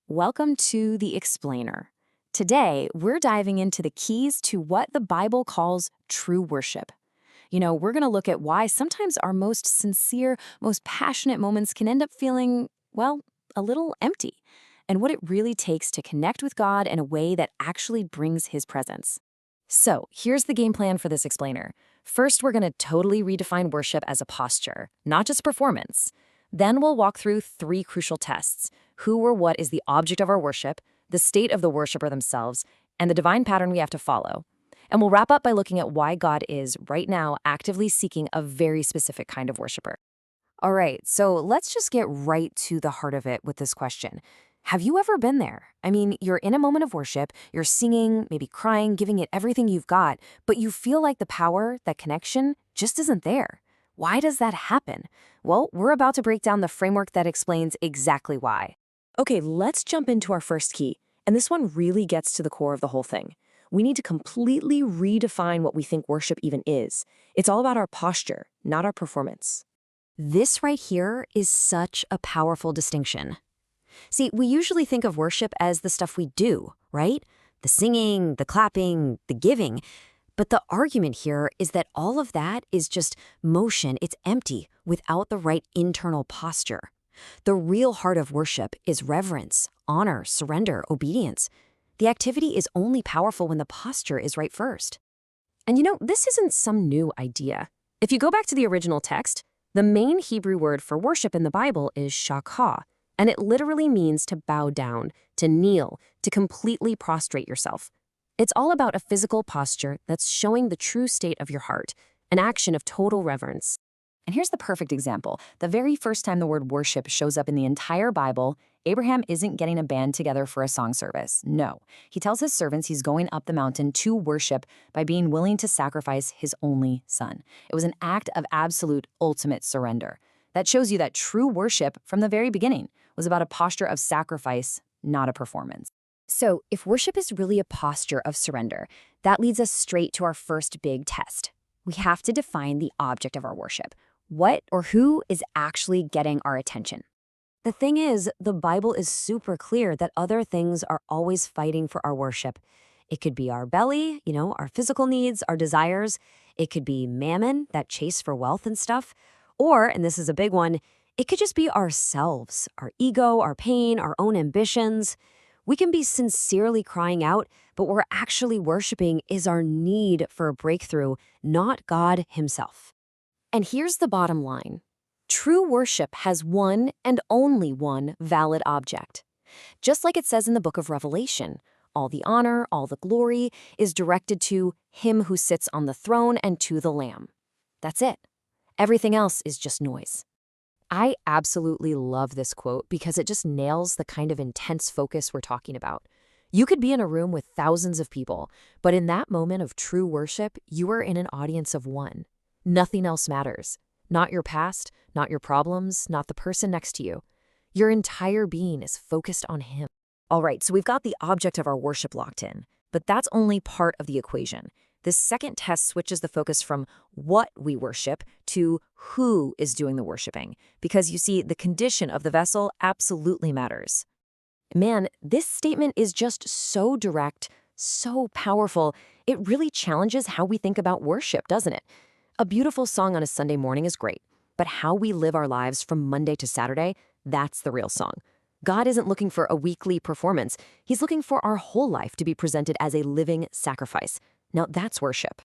Welcome to The Explainer. Today, we're diving into the keys to what the Bible calls true worship. We're going to look at why sometimes our most sincere, most passionate moments can end up feeling, well, a little empty, and what it really takes to connect with God in a way that actually brings His presence. So, here's the game plan for this explainer. First, we're going to totally redefine worship as a posture, not just performance. Then we'll walk through three crucial tests: who or what is the object of our worship, the state of the worshiper themselves, and the divine pattern we have to follow. And we'll wrap up by looking at why God is, right now, actively seeking a very specific kind of worshiper. All right, so let's just get right to the heart of it with this question. Have you ever been there? I mean, you're in a moment of worship, you're singing, maybe crying, giving it everything you've got, but you feel like the power, that connection, just isn't there. Why does that happen? Well, we're about to break down the framework that explains exactly why. Okay, let's jump into our first key. And this one really gets to the core of the whole thing. We need to completely redefine what we think worship even is. It's all about our posture, not our performance. This right here is such a powerful distinction. See, we usually think of worship as the stuff we do, right? The singing, the clapping, the giving. But the argument here is that all of that is just motion. It's empty without the right internal posture. The real heart of worship is reverence, honor, surrender, obedience. The activity is only powerful when the posture is right first. And this isn't some new idea. If you go back to the original text, the main Hebrew word for worship in the Bible is shakah, and it literally means to bow down, to kneel, to completely prostrate yourself. It's all about a physical posture that's showing the true state of your heart, an action of total reverence. And here's the perfect example. The very first time the word worship shows up in the entire Bible, Abraham isn't getting a band together for a song service. No. He tells his servants he's going up the mountain to worship by being willing to sacrifice his only son. It was an act of absolute, ultimate surrender. That shows you that true worship, from the very beginning, was about a posture of sacrifice, not a performance. So, if worship is really a posture of surrender, that leads us straight to our first big test. We have to define the object of our worship. What or who is actually getting our attention? The thing is, the Bible is super clear that other things are always fighting for our worship. It could be our belly, our physical needs, our desires. It could be mammon, that chase for wealth and stuff. Or, and this is a big one, it could just be ourselves, our ego, our pain, our own ambitions. We can be sincerely crying out, but what we're actually worshiping is our need for a breakthrough, not God Himself. And here's the bottom line. True worship has one and only one valid object. Just like it says in the book of Revelation, all the honor, all the glory is directed to Him who sits on the throne and to the Lamb. That's it. Everything else is just noise. I absolutely love this quote because it just nails the kind of intense focus we're talking about. You could be in a room with thousands of people, but in that moment of true worship, you are in an audience of one. Nothing else matters. Not your past, not your problems, not the person next to you. Your entire being is focused on Him. All right, so we've got the object of our worship locked in, but that's only part of the equation. This second test switches the focus from what we worship to who is doing the worshiping, because you see, the condition of the vessel absolutely matters. Man, this statement is just so direct, so powerful. It really challenges how we think about worship, doesn't it? A beautiful song on a Sunday morning is great, but how we live our lives from Monday to Saturday, that's the real song. God isn't looking for a weekly performance. He's looking for our whole life to be presented as a living sacrifice. Now, that's worship.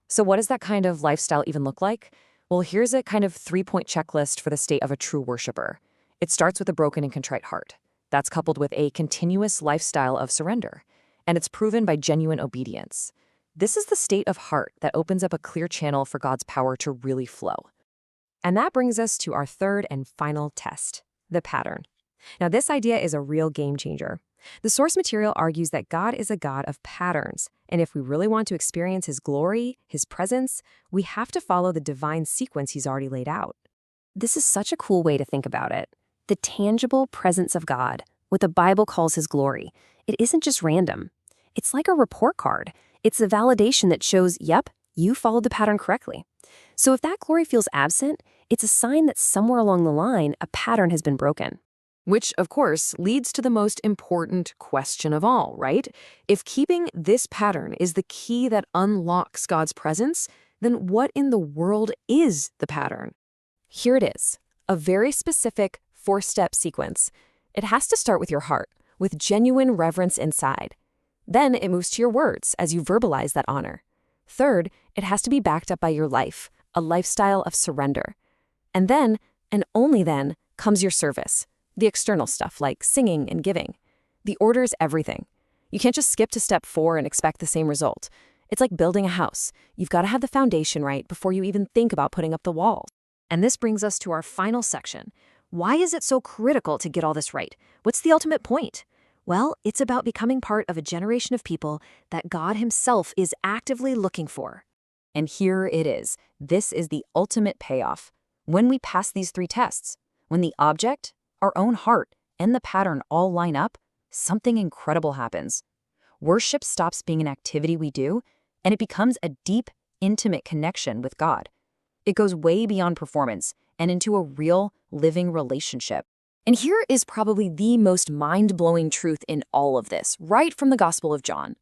So what does that kind of lifestyle even look like? Well, here's a kind of three-point checklist for the state of a true worshiper. It starts with a broken and contrite heart. That's coupled with a continuous lifestyle of surrender. And it's proven by genuine obedience. This is the state of heart that opens up a clear channel for God's power to really flow. And that brings us to our third and final test, the pattern. Now, this idea is a real game changer. The source material argues that God is a God of patterns, and if we really want to experience His glory, His presence, we have to follow the divine sequence He's already laid out. This is such a cool way to think about it. The tangible presence of God, what the Bible calls His glory, it isn't just random. It's like a report card. It's a validation that shows, yep, you followed the pattern correctly. So if that glory feels absent, it's a sign that somewhere along the line, a pattern has been broken. Which, of course, leads to the most important question of all, right? If keeping this pattern is the key that unlocks God's presence, then what in the world is the pattern? Here it is, a very specific four-step sequence. It has to start with your heart, with genuine reverence inside. Then it moves to your words as you verbalize that honor. Third, it has to be backed up by your life, a lifestyle of surrender. And then, and only then, comes your service, the external stuff like singing and giving. The order is everything. You can't just skip to step 4 and expect the same result. It's like building a house. You've got to have the foundation right before you even think about putting up the walls. And this brings us to our final section. Why is it so critical to get all this right? What's the ultimate point? Well, it's about becoming part of a generation of people that God Himself is actively looking for. And here it is. This is the ultimate payoff. When we pass these 3 tests, when the object, our own heart, and the pattern all line up, something incredible happens. Worship stops being an activity we do, and it becomes a deep, intimate connection with God. It goes way beyond performance and into a real, living relationship. And here is probably the most mind-blowing truth in all of this, right from the Gospel of John.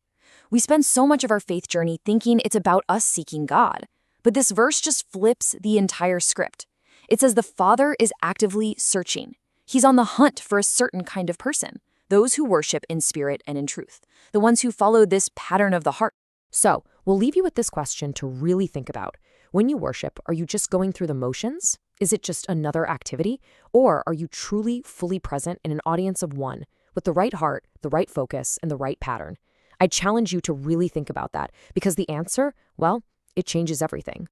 We spend so much of our faith journey thinking it's about us seeking God, but this verse just flips the entire script. It says the Father is actively searching. He's on the hunt for a certain kind of person, those who worship in spirit and in truth, the ones who follow this pattern of the heart. So, we'll leave you with this question to really think about. When you worship, are you just going through the motions? Is it just another activity? Or are you truly, fully present in an audience of one, with the right heart, the right focus, and the right pattern? I challenge you to really think about that, because the answer, well, it changes everything.